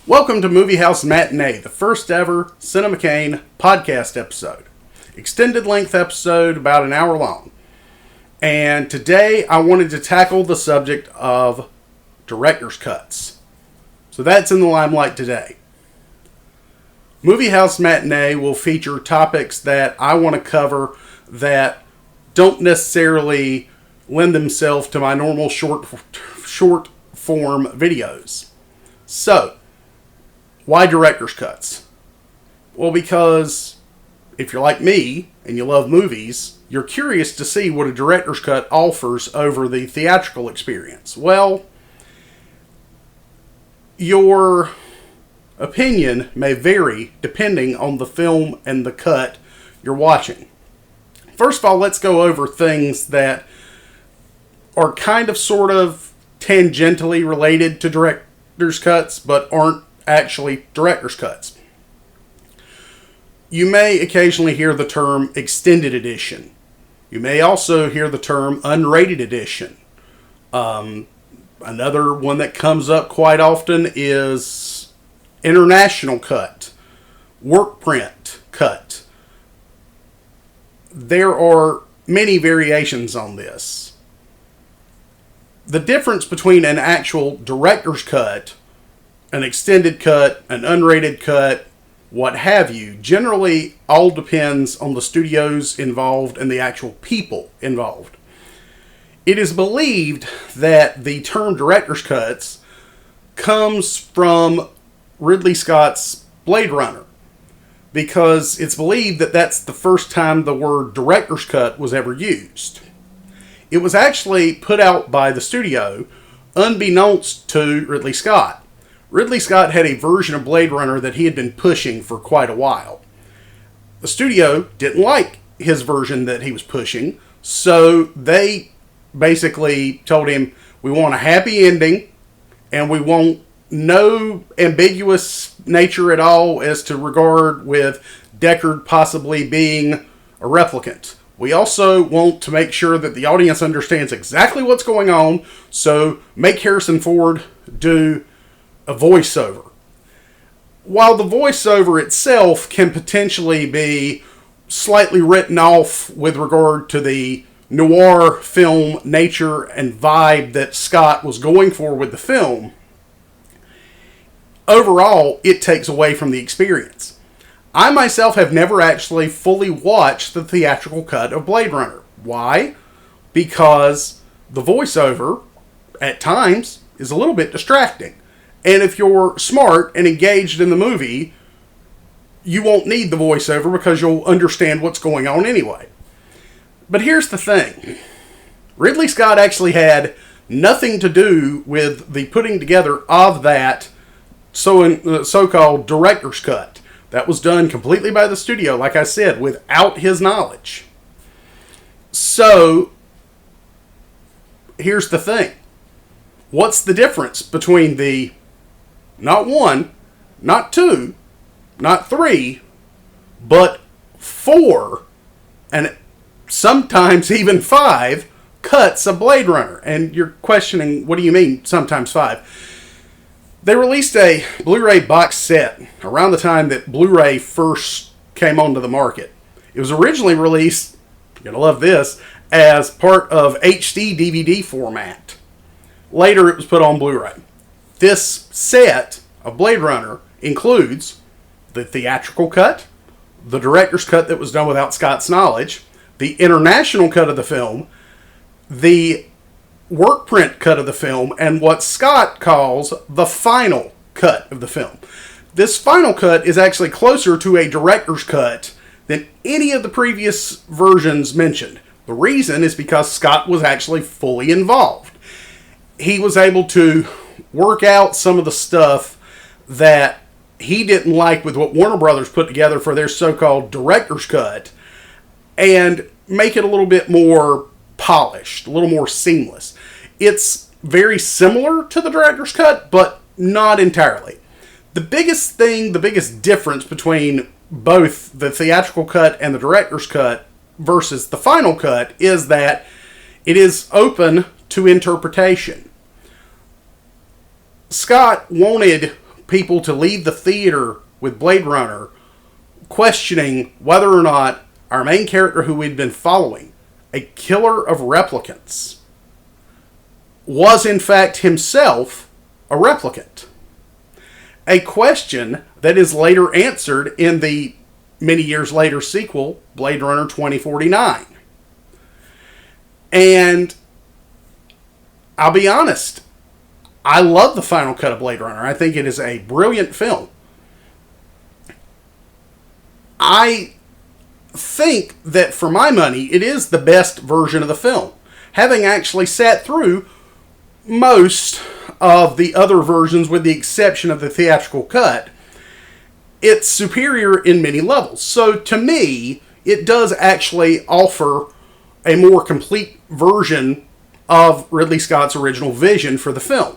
Welcome to Movie House Matinee, the first ever Cinema Kane podcast episode. Extended length episode, about an hour long. And today I wanted to tackle the subject of director's cuts. So that's in the limelight today. Movie House Matinee will feature topics that I want to cover that don't necessarily lend themselves to my normal short form videos. So, why director's cuts? Well, because if you're like me and you love movies, you're curious to see what a director's cut offers over the theatrical experience. Well, your opinion may vary depending on the film and the cut you're watching. First of all, let's go over things that are kind of sort of tangentially related to director's cuts, but aren't actually director's cuts. You may occasionally hear the term extended edition. You may also hear the term unrated edition. Another one that comes up quite often is international cut, work print cut. There are many variations on this. The difference between an actual director's cut, an extended cut, an unrated cut, what have you, generally all depends on the studios involved and the actual people involved. It is believed that the term director's cuts comes from Ridley Scott's Blade Runner, because it's believed that that's the first time the word director's cut was ever used. It was actually put out by the studio unbeknownst to Ridley Scott. Ridley Scott had a version of Blade Runner that he had been pushing for quite a while. The studio didn't like his version that he was pushing, so they basically told him, we want a happy ending, and we want no ambiguous nature at all as to regard with Deckard possibly being a replicant. We also want to make sure that the audience understands exactly what's going on, so make Harrison Ford do a voiceover. While the voiceover itself can potentially be slightly written off with regard to the noir film nature and vibe that Scott was going for with the film, overall, it takes away from the experience. I myself have never actually fully watched the theatrical cut of Blade Runner. Why? Because the voiceover, at times, is a little bit distracting. And if you're smart and engaged in the movie, you won't need the voiceover because you'll understand what's going on anyway. But here's the thing. Ridley Scott actually had nothing to do with the putting together of that so-called director's cut. That was done completely by the studio, like I said, without his knowledge. So, here's the thing. What's the difference between the not one, not two, not three, but 4, and sometimes even 5 cuts of Blade Runner? And you're questioning, what do you mean sometimes 5? They released a Blu-ray box set around the time that Blu-ray first came onto the market. It was originally released, you're going to love this, as part of HD DVD format. Later it was put on Blu-ray. This set of Blade Runner includes the theatrical cut, the director's cut that was done without Scott's knowledge, the international cut of the film, the work print cut of the film, and what Scott calls the final cut of the film. This final cut is actually closer to a director's cut than any of the previous versions mentioned. The reason is because Scott was actually fully involved. He was able to work out some of the stuff that he didn't like with what Warner Brothers put together for their so-called director's cut and make it a little bit more polished, a little more seamless. It's very similar to the director's cut, but not entirely. The biggest difference between both the theatrical cut and the director's cut versus the final cut is that it is open to interpretation. Scott wanted people to leave the theater with Blade Runner questioning whether or not our main character who we'd been following, a killer of replicants, was in fact himself a replicant. A question that is later answered in the many years later sequel, Blade Runner 2049. And I'll be honest, I love the final cut of Blade Runner. I think it is a brilliant film. I think that for my money, it is the best version of the film. Having actually sat through most of the other versions with the exception of the theatrical cut, it's superior in many levels. So to me, it does actually offer a more complete version of Ridley Scott's original vision for the film.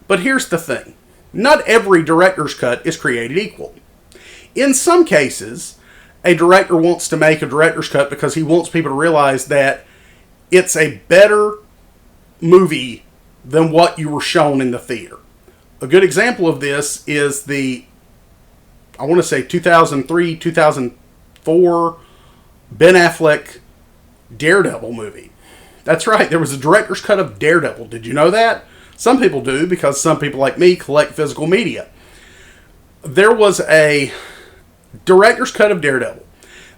But here's the thing. Not every director's cut is created equal. In some cases, a director wants to make a director's cut because he wants people to realize that it's a better movie than what you were shown in the theater. A good example of this is the, I want to say 2003, 2004 Ben Affleck Daredevil movie. That's right, there was a director's cut of Daredevil. Did you know that? Some people do, because some people like me collect physical media. There was a director's cut of Daredevil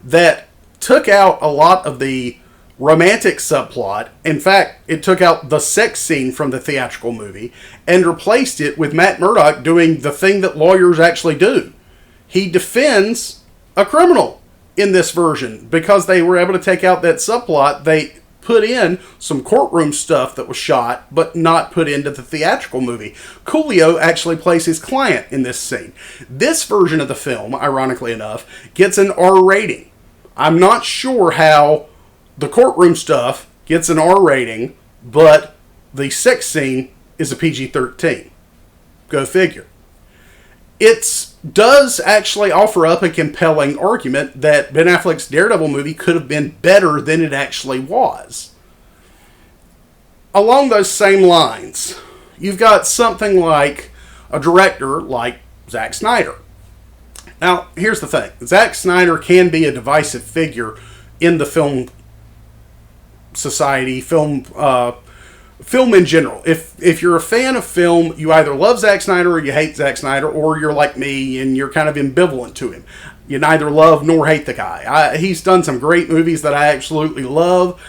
that took out a lot of the romantic subplot. In fact, it took out the sex scene from the theatrical movie and replaced it with Matt Murdock doing the thing that lawyers actually do. He defends a criminal in this version because they were able to take out that subplot. They put in some courtroom stuff that was shot but not put into the theatrical movie. Coolio actually plays his client in this scene. This version of the film, ironically enough, gets an R rating. I'm not sure how the courtroom stuff gets an R rating, but the sex scene is a PG-13. Go figure. It does actually offer up a compelling argument that Ben Affleck's Daredevil movie could have been better than it actually was. Along those same lines, you've got something like a director like Zack Snyder. Now, here's the thing. Zack Snyder can be a divisive figure in the film society, film in general. If you're a fan of film, you either love Zack Snyder or you hate Zack Snyder, or you're like me and you're kind of ambivalent to him. You neither love nor hate the guy. He's done some great movies that I absolutely love.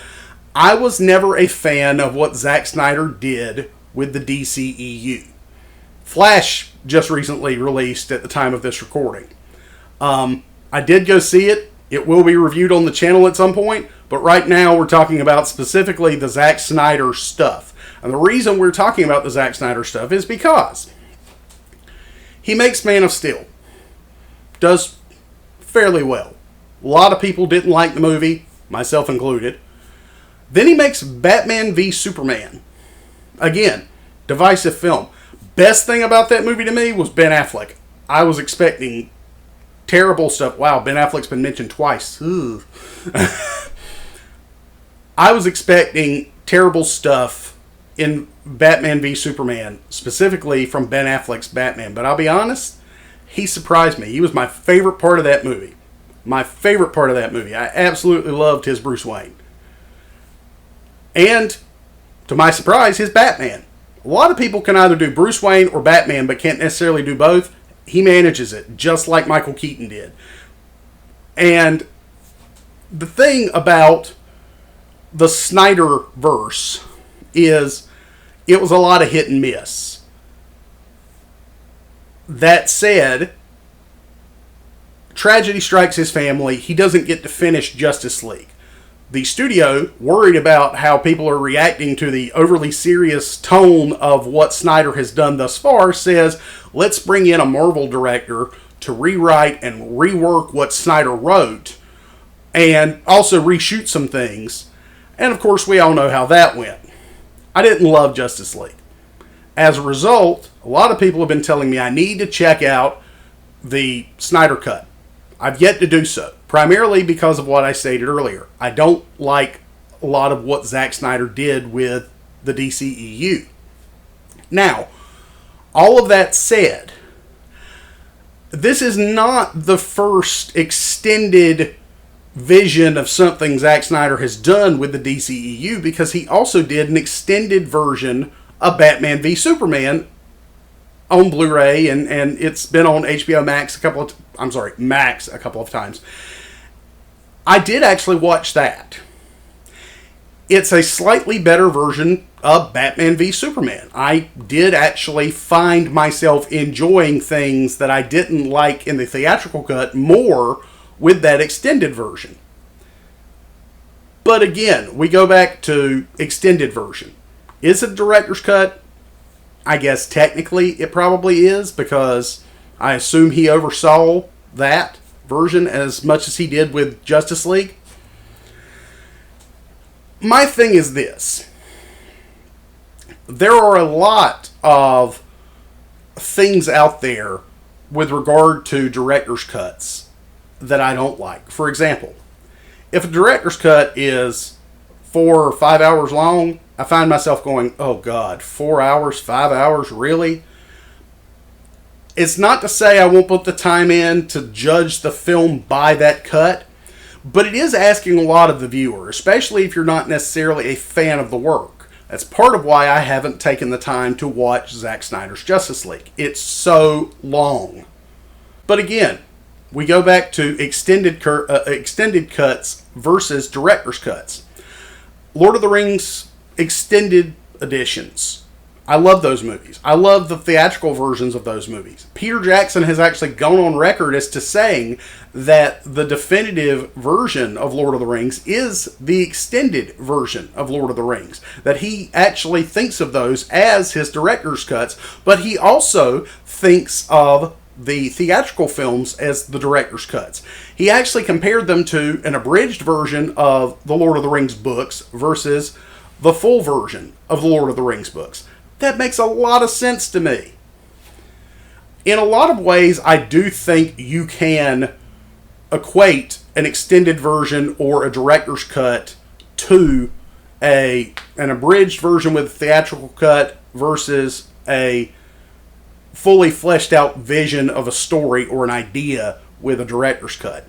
I was never a fan of what Zack Snyder did with the DCEU. Flash just recently released at the time of this recording. I did go see it. It will be reviewed on the channel at some point, but right now we're talking about specifically the Zack Snyder stuff. And the reason we're talking about the Zack Snyder stuff is because he makes Man of Steel. Does fairly well. A lot of people didn't like the movie, myself included. Then he makes Batman v Superman. Again, divisive film. Best thing about that movie to me was Ben Affleck. I was expecting terrible stuff. Wow, Ben Affleck's been mentioned twice. I was expecting terrible stuff in Batman v Superman, specifically from Ben Affleck's Batman. But I'll be honest, he surprised me. He was my favorite part of that movie. My favorite part of that movie. I absolutely loved his Bruce Wayne. And, to my surprise, his Batman. A lot of people can either do Bruce Wayne or Batman, but can't necessarily do both. He manages it, just like Michael Keaton did. And the thing about the Snyderverse is it was a lot of hit and miss. That said, tragedy strikes his family. He doesn't get to finish Justice League. The studio, worried about how people are reacting to the overly serious tone of what Snyder has done thus far, says, let's bring in a Marvel director to rewrite and rework what Snyder wrote and also reshoot some things. And of course, we all know how that went. I didn't love Justice League. As a result, a lot of people have been telling me I need to check out the Snyder Cut. I've yet to do so, primarily because of what I stated earlier. I don't like a lot of what Zack Snyder did with the DCEU. Now, All of that said, this is not the first extended vision of something Zack Snyder has done with the DCEU, because he also did an extended version of Batman v Superman on Blu-ray, and it's been on HBO Max Max a couple of times. I did actually watch that. It's a slightly better version of Batman v Superman. I did actually find myself enjoying things that I didn't like in the theatrical cut more with that extended version. But again, we go back to extended version. Is it a director's cut? I guess technically it probably is, because I assume he oversaw that version as much as he did with Justice League. My thing is this. There are a lot of things out there with regard to director's cuts that I don't like. For example, if a director's cut is 4 or 5 hours long, I find myself going, oh God, 4 hours, 5 hours, really? It's not to say I won't put the time in to judge the film by that cut, but it is asking a lot of the viewer, especially if you're not necessarily a fan of the work. That's part of why I haven't taken the time to watch Zack Snyder's Justice League. It's so long. But again, we go back to extended cuts versus director's cuts. Lord of the Rings extended editions. I love those movies. I love the theatrical versions of those movies. Peter Jackson has actually gone on record as to saying that the definitive version of Lord of the Rings is the extended version of Lord of the Rings. That he actually thinks of those as his director's cuts, but he also thinks of the theatrical films as the director's cuts. He actually compared them to an abridged version of the Lord of the Rings books versus the full version of the Lord of the Rings books. That makes a lot of sense to me. In a lot of ways, I do think you can equate an extended version or a director's cut to an abridged version with a theatrical cut versus a fully fleshed out vision of a story or an idea with a director's cut.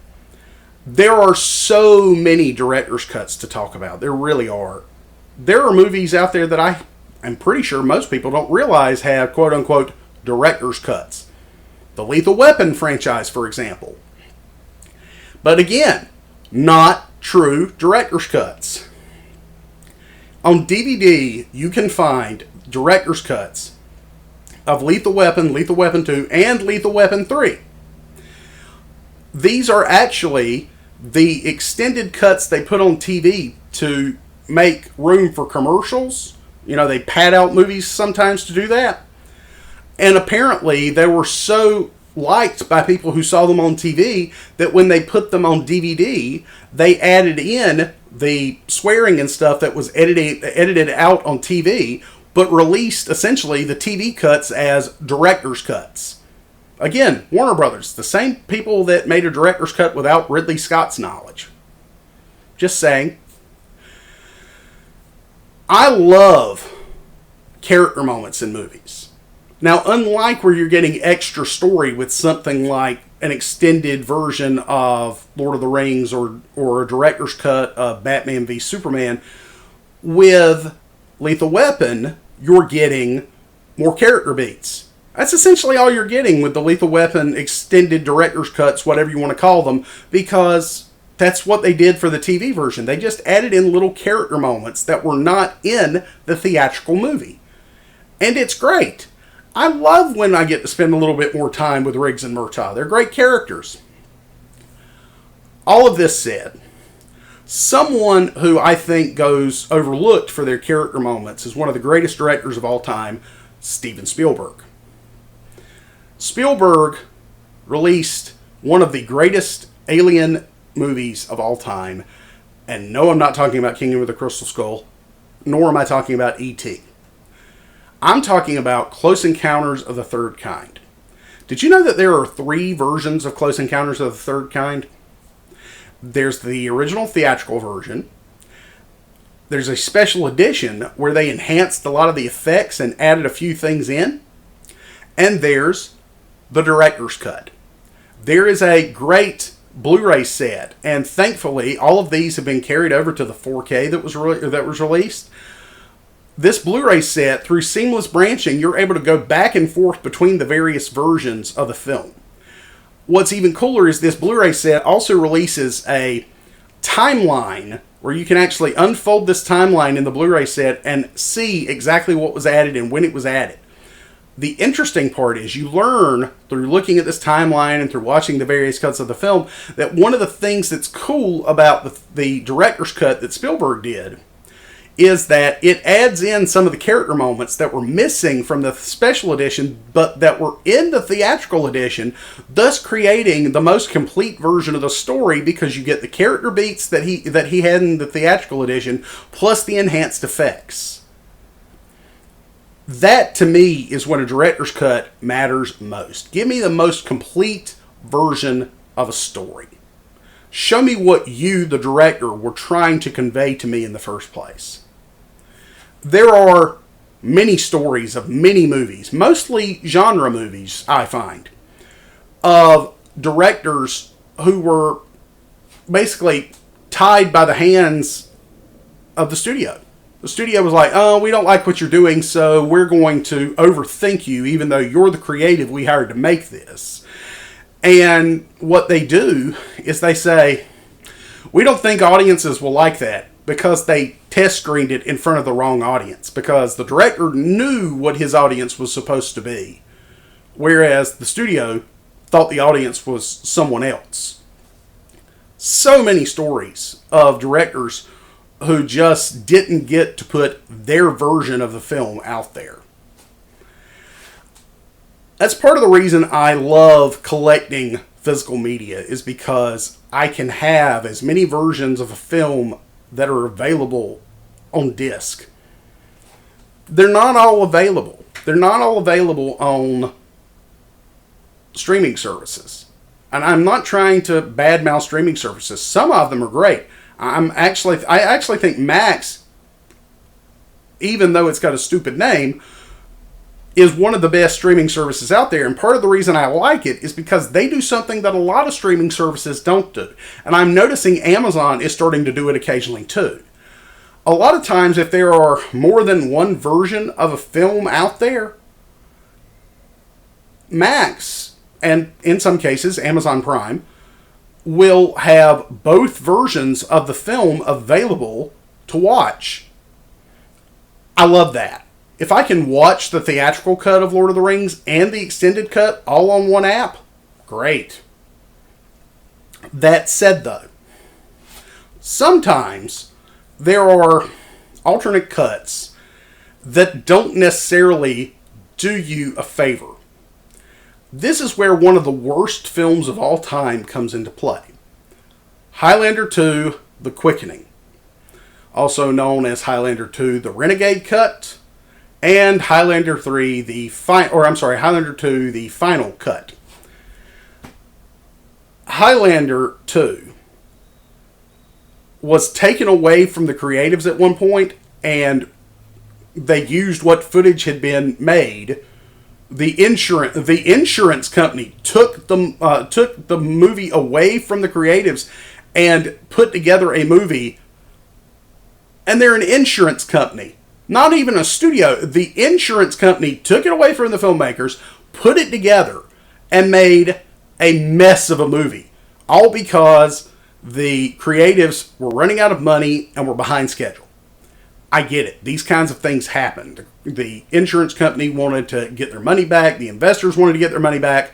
There are so many director's cuts to talk about. There really are. There are movies out there that I'm pretty sure most people don't realize have quote-unquote director's cuts. The Lethal Weapon franchise, for example. But again, not true director's cuts. On DVD, you can find director's cuts of Lethal Weapon, Lethal Weapon 2, and Lethal Weapon 3. These are actually the extended cuts they put on TV to make room for commercials. You know, they pad out movies sometimes to do that. And apparently they were so liked by people who saw them on TV that when they put them on DVD, they added in the swearing and stuff that was edited out on TV, but released essentially the TV cuts as director's cuts. Again, Warner Brothers, the same people that made a director's cut without Ridley Scott's knowledge. Just saying. I love character moments in movies. Now, unlike where you're getting extra story with something like an extended version of Lord of the Rings or a director's cut of Batman v Superman, with Lethal Weapon, you're getting more character beats. That's essentially all you're getting with the Lethal Weapon extended director's cuts, whatever you want to call them, because that's what they did for the TV version. They just added in little character moments that were not in the theatrical movie. And it's great. I love when I get to spend a little bit more time with Riggs and Murtaugh. They're great characters. All of this said, someone who I think goes overlooked for their character moments is one of the greatest directors of all time, Steven Spielberg. Spielberg released one of the greatest alien movies of all time. And no, I'm not talking about Kingdom of the Crystal Skull, nor am I talking about E.T. I'm talking about Close Encounters of the Third Kind. Did you know that there are 3 versions of Close Encounters of the Third Kind? There's the original theatrical version. There's a special edition where they enhanced a lot of the effects and added a few things in. and there's the director's cut. There is a great Blu-ray set, and thankfully all of these have been carried over to the 4K that was released. This Blu-ray set, through seamless branching, you're able to go back and forth between the various versions of the film. What's even cooler is this Blu-ray set also releases a timeline where you can actually unfold this timeline in the Blu-ray set and see exactly what was added and when it was added. The interesting part is you learn through looking at this timeline and through watching the various cuts of the film that one of the things that's cool about the director's cut that Spielberg did is that it adds in some of the character moments that were missing from the special edition, but that were in the theatrical edition, thus creating the most complete version of the story, because you get the character beats that he had in the theatrical edition, plus the enhanced effects. That, to me, is when a director's cut matters most. Give me the most complete version of a story. Show me what you, the director, were trying to convey to me in the first place. There are many stories of many movies, mostly genre movies, I find, of directors who were basically tied by the hands of the studio. The studio was like, oh, we don't like what you're doing, so we're going to overthink you, even though you're the creative we hired to make this. And what they do is they say, we don't think audiences will like that, because they test screened it in front of the wrong audience, because the director knew what his audience was supposed to be, whereas the studio thought the audience was someone else. So many stories of directors who just didn't get to put their version of the film out there. That's part of the reason I love collecting physical media, is because I can have as many versions of a film that are available on disc. They're not all available. They're not all available on streaming services. And I'm not trying to badmouth streaming services. Some of them are great. I actually think Max, even though it's got a stupid name, is one of the best streaming services out there. And part of the reason I like it is because they do something that a lot of streaming services don't do. And I'm noticing Amazon is starting to do it occasionally too. A lot of times, if there are more than one version of a film out there, Max, and in some cases Amazon Prime, will have both versions of the film available to watch. I love that. If I can watch the theatrical cut of Lord of the Rings and the extended cut all on one app, great. That said, though, sometimes there are alternate cuts that don't necessarily do you a favor. This is where one of the worst films of all time comes into play. Highlander 2, The Quickening, also known as Highlander 2, The Renegade Cut, and Highlander 3, Highlander 2, The Final Cut. Highlander 2 was taken away from the creatives at one point, and they used what footage had been made. The insurance company took the movie away from the creatives and put together a movie. And they're an insurance company, not even a studio. The insurance company took it away from the filmmakers, put it together, and made a mess of a movie. All because the creatives were running out of money and were behind schedule. I get it. These kinds of things happened. The insurance company wanted to get their money back. The investors wanted to get their money back.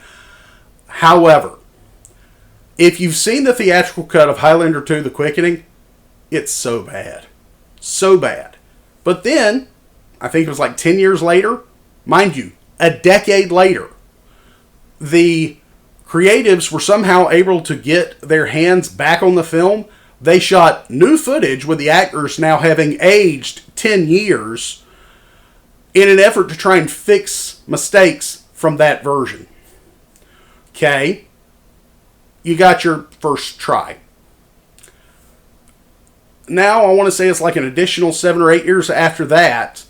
However, if you've seen the theatrical cut of Highlander 2, The Quickening, it's so bad. So bad. But then, I think it was like 10 years later, mind you, a decade later, the creatives were somehow able to get their hands back on the film. They shot new footage with the actors now having aged 10 years in an effort to try and fix mistakes from that version. Okay? You got your first try. Now, I want to say it's like an additional 7 or 8 years after that,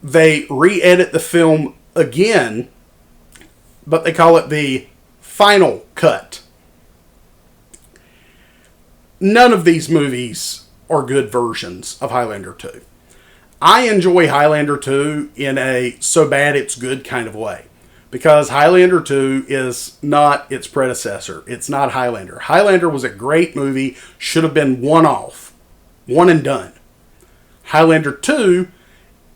they re-edit the film again but they call it the final cut. None of these movies are good versions of Highlander 2. I enjoy Highlander 2 in a so bad it's good kind of way. Because Highlander 2 is not its predecessor. It's not Highlander. Highlander was a great movie, should have been one-off. One and done. Highlander 2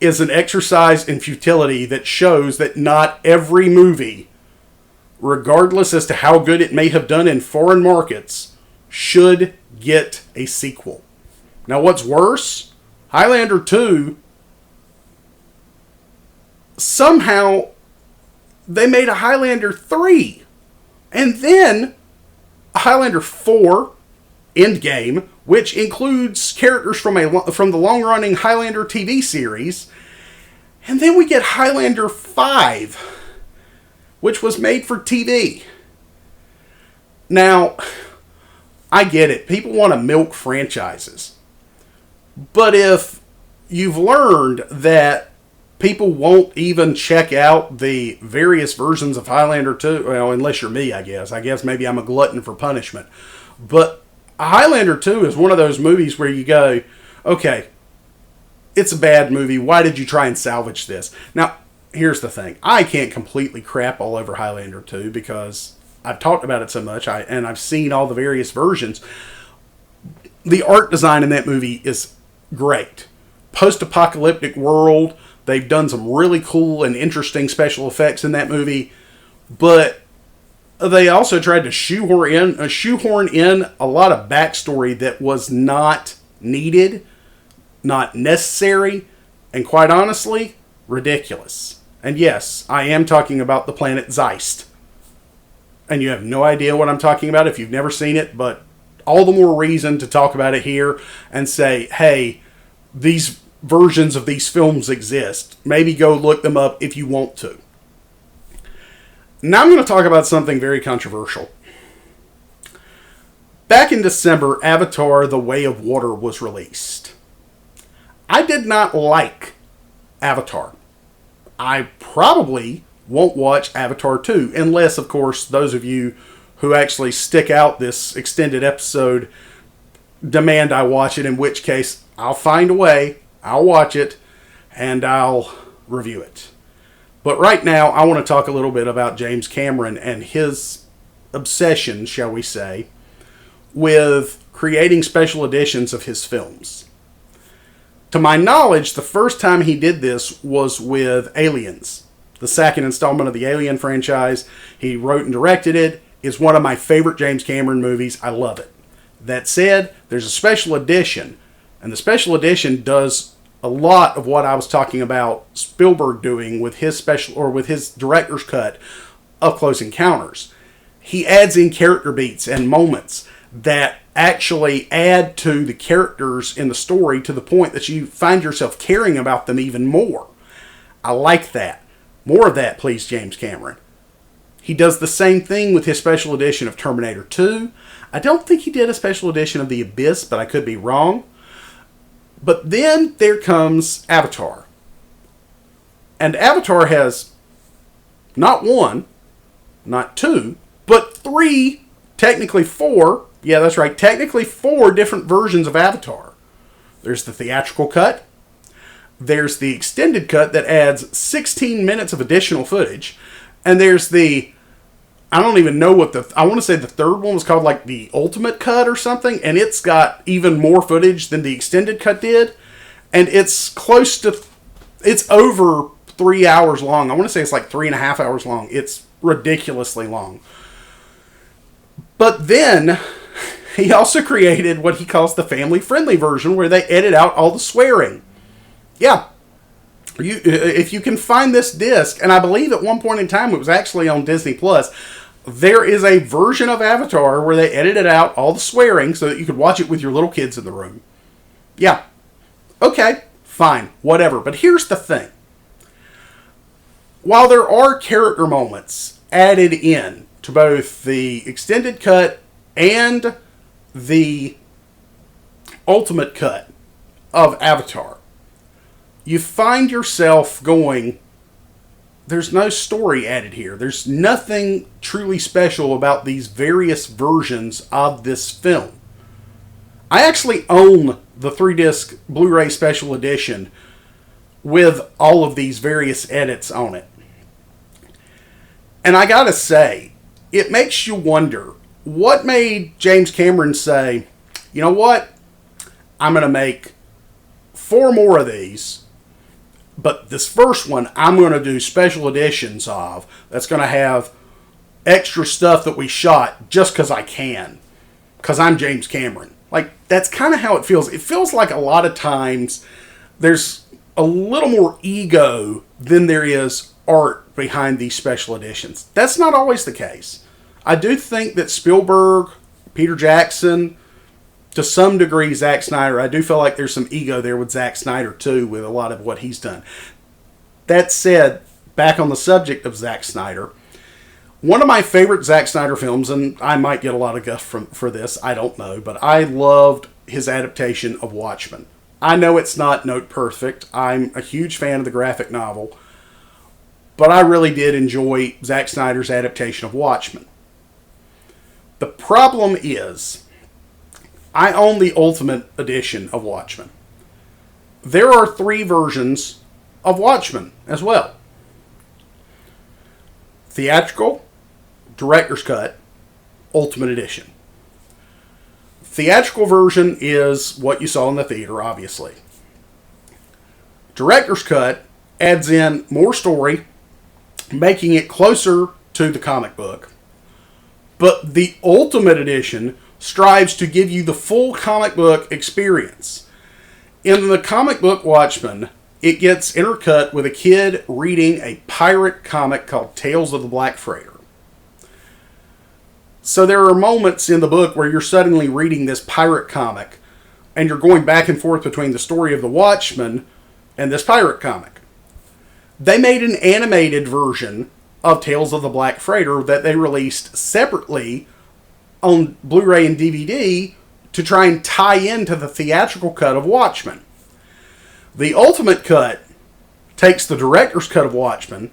is an exercise in futility that shows that not every movie, regardless as to how good it may have done in foreign markets, should get a sequel. Now what's worse, Highlander 2, somehow they made a Highlander 3, and then a Highlander 4, Endgame, which includes characters from the long-running Highlander TV series, and then we get Highlander 5, which was made for TV. Now, I get it. People want to milk franchises. But if you've learned that people won't even check out the various versions of Highlander 2, well, unless you're me, I guess. I guess maybe I'm a glutton for punishment. But Highlander 2 is one of those movies where you go, okay, it's a bad movie. Why did you try and salvage this? Now, here's the thing. I can't completely crap all over Highlander 2 because I've talked about it so much and I've seen all the various versions. The art design in that movie is great. Post-apocalyptic world. They've done some really cool and interesting special effects in that movie. But they also tried to shoehorn in a lot of backstory that was not needed, not necessary, and quite honestly, ridiculous. And yes, I am talking about the planet Zeist. And you have no idea what I'm talking about if you've never seen it, but all the more reason to talk about it here and say, hey, these versions of these films exist. Maybe go look them up if you want to. Now I'm going to talk about something very controversial. Back in December, Avatar: The Way of Water was released. I did not like Avatar. I probably won't watch Avatar 2, unless, of course, those of you who actually stick out this extended episode demand I watch it, in which case I'll find a way, I'll watch it, and I'll review it. But right now, I want to talk a little bit about James Cameron and his obsession, shall we say, with creating special editions of his films. To my knowledge, the first time he did this was with Aliens, the second installment of the Alien franchise. He wrote and directed it. It's one of my favorite James Cameron movies. I love it. That said, there's a special edition, and the special edition does a lot of what I was talking about Spielberg doing with his director's cut of Close Encounters. He adds in character beats and moments that actually add to the characters in the story to the point that you find yourself caring about them even more. I like that. More of that, please, James Cameron. He does the same thing with his special edition of Terminator 2. I don't think he did a special edition of The Abyss, but I could be wrong. But then there comes Avatar. And Avatar has not one, not two, but three, technically four, yeah, that's right, technically four different versions of Avatar. There's the theatrical cut. There's the extended cut that adds 16 minutes of additional footage. And there's the, I don't even know what I want to say the third one was called like the Ultimate Cut or something. And it's got even more footage than the extended cut did. And it's it's over 3 hours long. I want to say it's like 3.5 hours long. It's ridiculously long. But then he also created what he calls the family-friendly version where they edit out all the swearing. Yeah. If you can find this disc, and I believe at one point in time it was actually on Disney Plus, there is a version of Avatar where they edited out all the swearing so that you could watch it with your little kids in the room. Yeah. Okay, fine, whatever. But here's the thing. While there are character moments added in to both the extended cut and the ultimate cut of Avatar, you find yourself going, there's no story added here. There's nothing truly special about these various versions of this film. I actually own the 3-disc Blu-ray special edition with all of these various edits on it. And I gotta say, it makes you wonder, what made James Cameron say, you know what, I'm going to make 4 more of these, but this first one I'm going to do special editions of, that's going to have extra stuff that we shot just because I can, because I'm James Cameron. Like, that's kind of how it feels. It feels like a lot of times there's a little more ego than there is art behind these special editions. That's not always the case. I do think that Spielberg, Peter Jackson, to some degree Zack Snyder, I do feel like there's some ego there with Zack Snyder too, with a lot of what he's done. That said, back on the subject of Zack Snyder, one of my favorite Zack Snyder films, and I might get a lot of guff for this, I don't know, but I loved his adaptation of Watchmen. I know it's not note perfect. I'm a huge fan of the graphic novel, but I really did enjoy Zack Snyder's adaptation of Watchmen. The problem is, I own the Ultimate Edition of Watchmen. There are 3 versions of Watchmen as well. Theatrical, Director's Cut, Ultimate Edition. Theatrical version is what you saw in the theater, obviously. Director's Cut adds in more story, making it closer to the comic book. But the Ultimate Edition strives to give you the full comic book experience. In the comic book Watchmen, it gets intercut with a kid reading a pirate comic called Tales of the Black Freighter. So there are moments in the book where you're suddenly reading this pirate comic, and you're going back and forth between the story of the Watchmen and this pirate comic. They made an animated version of Tales of the Black Freighter that they released separately on Blu-ray and DVD to try and tie into the theatrical cut of Watchmen. The Ultimate Cut takes the director's cut of Watchmen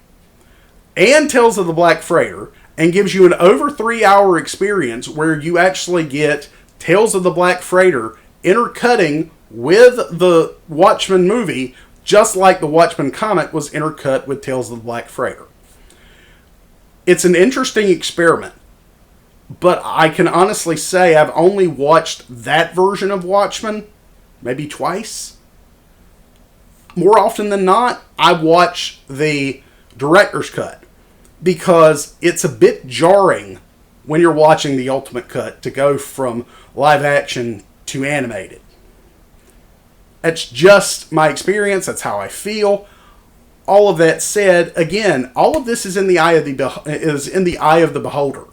and Tales of the Black Freighter and gives you an over 3-hour experience where you actually get Tales of the Black Freighter intercutting with the Watchmen movie, just like the Watchmen comic was intercut with Tales of the Black Freighter. It's an interesting experiment, but I can honestly say I've only watched that version of Watchmen maybe twice. More often than not, I watch the director's cut because it's a bit jarring when you're watching the Ultimate Cut to go from live action to animated. That's just my experience. That's how I feel. All of that said, again, all of this is in the eye of the beholder.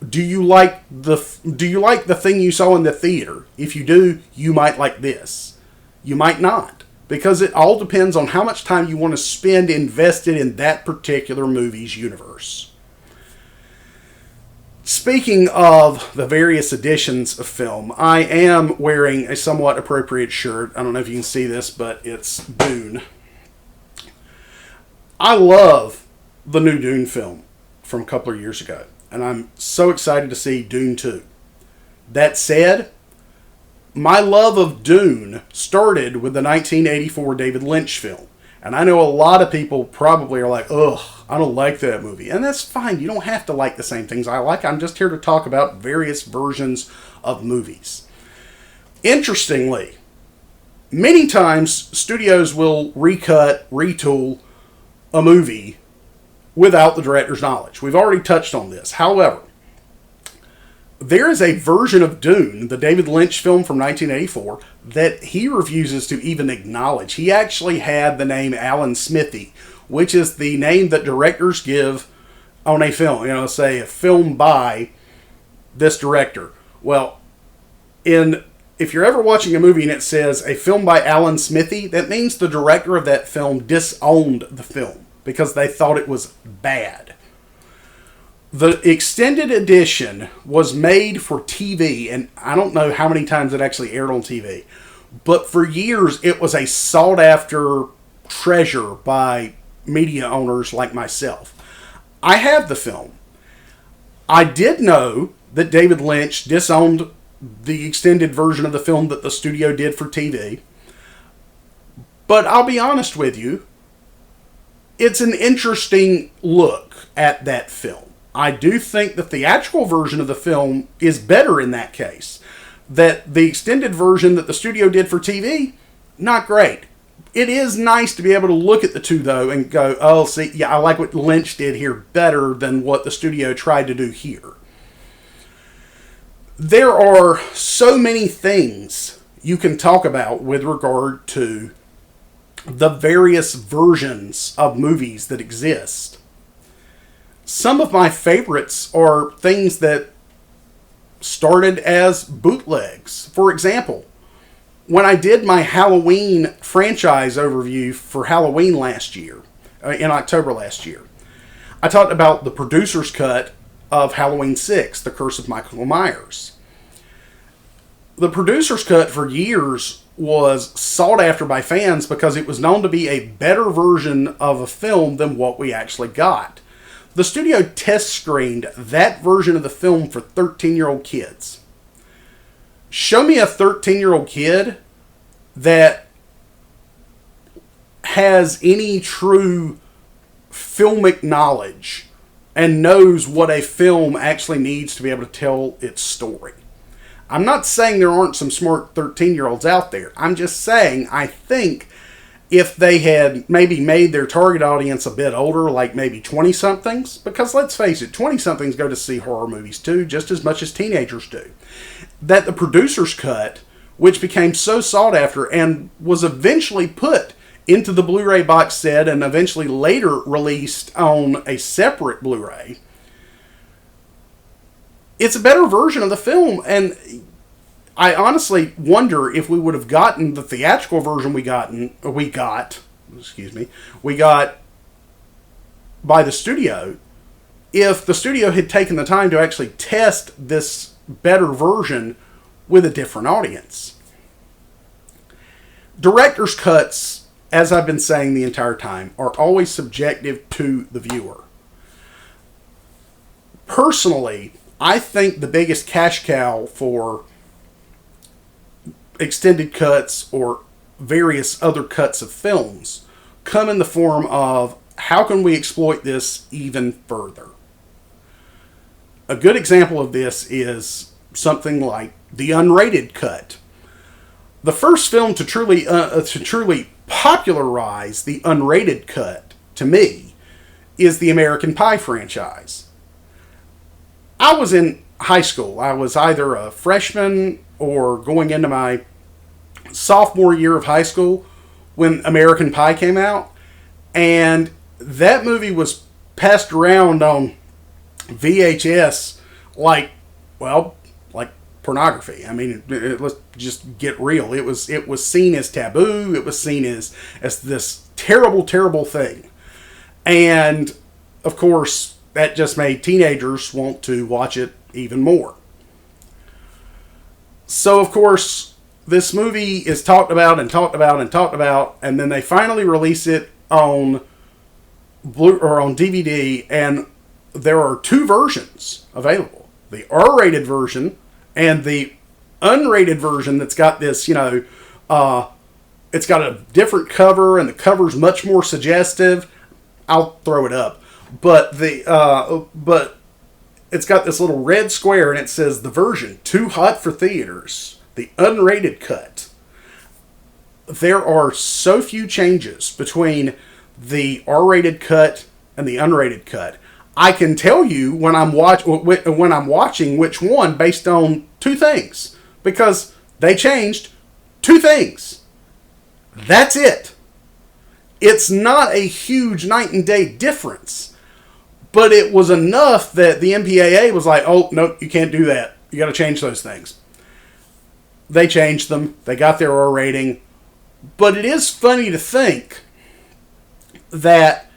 Do you like the thing you saw in the theater? If you do, you might like this. You might not, because it all depends on how much time you want to spend invested in that particular movie's universe. Speaking of the various editions of film, I am wearing a somewhat appropriate shirt. I don't know if you can see this, but it's Dune. I love the new Dune film from a couple of years ago, and I'm so excited to see Dune 2. That said, my love of Dune started with the 1984 David Lynch film. And I know a lot of people probably are like, ugh, I don't like that movie. And that's fine. You don't have to like the same things I like. I'm just here to talk about various versions of movies. Interestingly, many times studios will recut, retool a movie without the director's knowledge. We've already touched on this. However, there is a version of Dune, the David Lynch film from 1984, that he refuses to even acknowledge. He actually had the name Alan Smithy, which is the name that directors give on a film. You know, say a film by this director. Well, if you're ever watching a movie and it says a film by Alan Smithy, that means the director of that film disowned the film because they thought it was bad. The extended edition was made for TV, and I don't know how many times it actually aired on TV, but for years it was a sought-after treasure by media owners like myself. I have the film. I did know that David Lynch disowned the extended version of the film that the studio did for TV. But I'll be honest with you, it's an interesting look at that film. I do think the theatrical version of the film is better in that case. That the extended version that the studio did for TV, not great. It is nice to be able to look at the two, though, and go, oh, see, yeah, I like what Lynch did here better than what the studio tried to do here. There are so many things you can talk about with regard to the various versions of movies that exist. Some of my favorites are things that started as bootlegs. For example, when I did my Halloween franchise overview for Halloween last year, in October last year, I talked about the producer's cut of Halloween 6, The Curse of Michael Myers. The producer's cut for years was sought after by fans because it was known to be a better version of a film than what we actually got. The studio test screened that version of the film for 13-year-old kids. Show me a 13-year-old kid that has any true filmic knowledge and knows what a film actually needs to be able to tell its story. I'm not saying there aren't some smart 13-year-olds out there. I'm just saying I think if they had maybe made their target audience a bit older, like maybe 20-somethings, because let's face it, 20-somethings go to see horror movies too, just as much as teenagers do, that the producer's cut, which became so sought after and was eventually put into the Blu-ray box set and eventually later released on a separate Blu-ray, it's a better version of the film, and I honestly wonder if we would have gotten the theatrical version we got by the studio, if the studio had taken the time to actually test this better version with a different audience. Director's cuts, as I've been saying the entire time, are always subjective to the viewer. Personally, I think the biggest cash cow for extended cuts or various other cuts of films come in the form of how can we exploit this even further. A good example of this is something like the unrated cut. The first film to truly popularize the unrated cut, to me, is the American Pie franchise. I was in high school. I was either a freshman or going into my sophomore year of high school when American Pie came out. And that movie was passed around on VHS like pornography. I mean, let's just get real. It was seen as taboo. It was seen as this terrible, terrible thing. And, of course, that just made teenagers want to watch it even more. So, of course, this movie is talked about, and then they finally release it on DVD, and there are two versions available. The R-rated version and the unrated version that's got this, it's got a different cover, and the cover's much more suggestive. I'll throw it up. But it's got this little red square, and it says the version too hot for theaters, the unrated cut. There are so few changes between the R-rated cut and the unrated cut. I can tell you when I'm watching which one based on two things, because they changed two things. That's it. It's not a huge night and day difference, but it was enough that the MPAA was like, oh, nope, you can't do that. You got to change those things. They changed them. They got their R rating. But it is funny to think that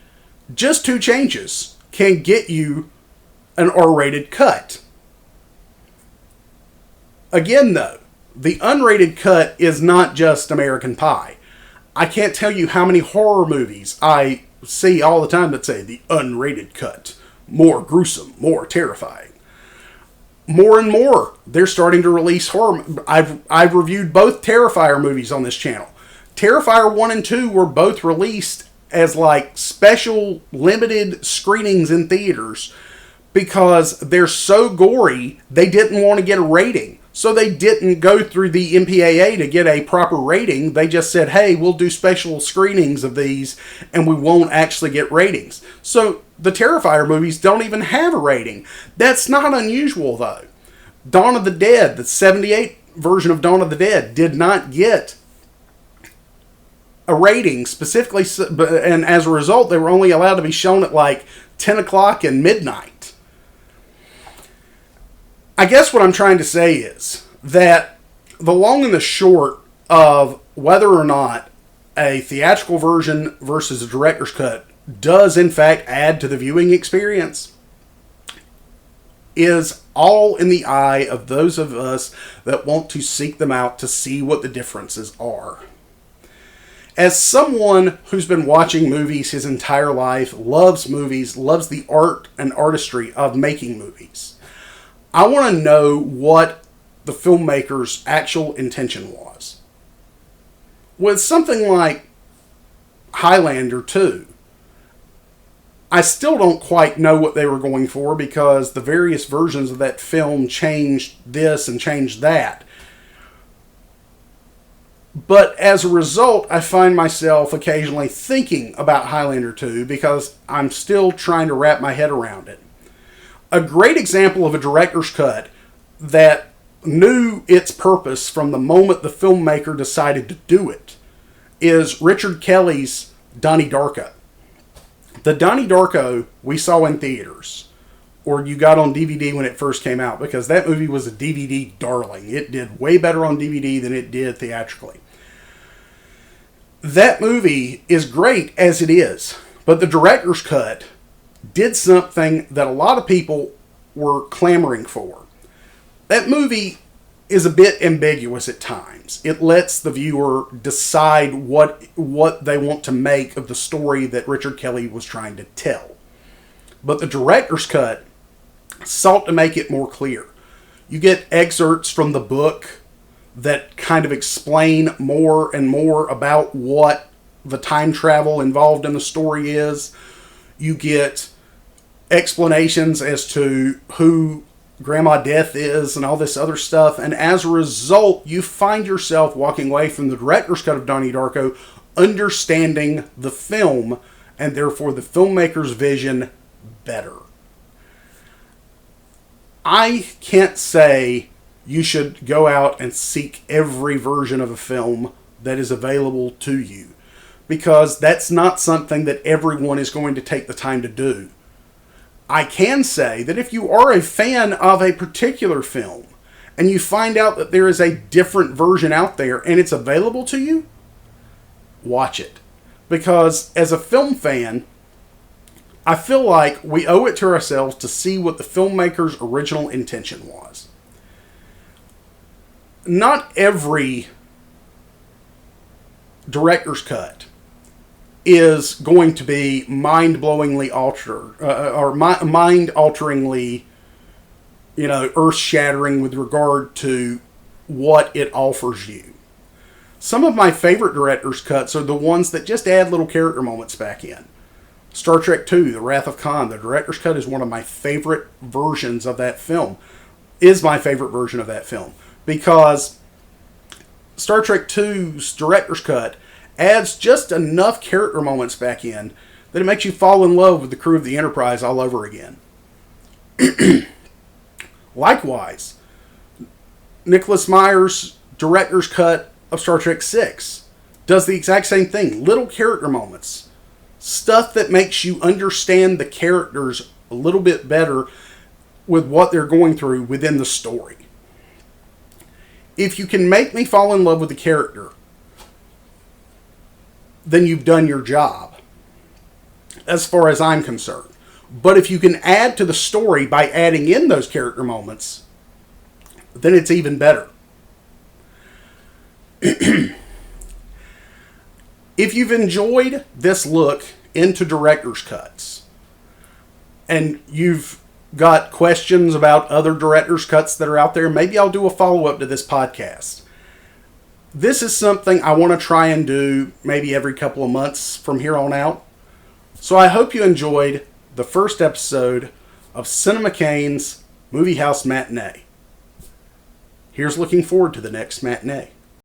just two changes can get you an R-rated cut. Again, though, the unrated cut is not just American Pie. I can't tell you how many horror movies I see all the time that say the unrated cut, more gruesome, more terrifying. More and more, they're starting to release horror. I've reviewed both Terrifier movies on this channel. Terrifier 1 and 2 were both released as like special limited screenings in theaters because they're so gory, they didn't want to get a rating. So they didn't go through the MPAA to get a proper rating. They just said, hey, we'll do special screenings of these and we won't actually get ratings. So the Terrifier movies don't even have a rating. That's not unusual, though. Dawn of the Dead, the 78 version of Dawn of the Dead, did not get a rating specifically, and as a result, they were only allowed to be shown at like 10 o'clock and midnight. I guess what I'm trying to say is that the long and the short of whether or not a theatrical version versus a director's cut does in fact add to the viewing experience is all in the eye of those of us that want to seek them out to see what the differences are. As someone who's been watching movies his entire life, loves movies, loves the art and artistry of making movies, I want to know what the filmmaker's actual intention was. With something like Highlander 2, I still don't quite know what they were going for because the various versions of that film changed this and changed that. But as a result, I find myself occasionally thinking about Highlander 2 because I'm still trying to wrap my head around it. A great example of a director's cut that knew its purpose from the moment the filmmaker decided to do it is Richard Kelly's Donnie Darko. The Donnie Darko we saw in theaters, or you got on DVD when it first came out, because that movie was a DVD darling. It did way better on DVD than it did theatrically. That movie is great as it is, but the director's cut did something that a lot of people were clamoring for. That movie is a bit ambiguous at times. It lets the viewer decide what they want to make of the story that Richard Kelly was trying to tell. But the director's cut sought to make it more clear. You get excerpts from the book that kind of explain more and more about what the time travel involved in the story is. You get explanations as to who Grandma Death is and all this other stuff, and as a result you find yourself walking away from the director's cut of Donnie Darko understanding the film and therefore the filmmaker's vision better. I can't say you should go out and seek every version of a film that is available to you, because that's not something that everyone is going to take the time to do. I can say that if you are a fan of a particular film and you find out that there is a different version out there and it's available to you, watch it. Because as a film fan, I feel like we owe it to ourselves to see what the filmmaker's original intention was. Not every director's cut is going to be mind-blowingly mind-alteringly, earth-shattering with regard to what it offers you. Some of my favorite director's cuts are the ones that just add little character moments back in. Star Trek II, The Wrath of Khan, the director's cut is one of my favorite versions of that film. Is my favorite version of that film. Because Star Trek II's director's cut adds just enough character moments back in that it makes you fall in love with the crew of the Enterprise all over again. Likewise, Nicholas Meyer's director's cut of Star Trek VI does the exact same thing. Little character moments. Stuff that makes you understand the characters a little bit better with what they're going through within the story. If you can make me fall in love with the character, then you've done your job, as far as I'm concerned. But if you can add to the story by adding in those character moments, then it's even better. If you've enjoyed this look into director's cuts, and you've got questions about other director's cuts that are out there, maybe I'll do a follow-up to this podcast. This is something I want to try and do maybe every couple of months from here on out. So I hope you enjoyed the first episode of Cinema Kane's Movie House Matinee. Here's looking forward to the next matinee.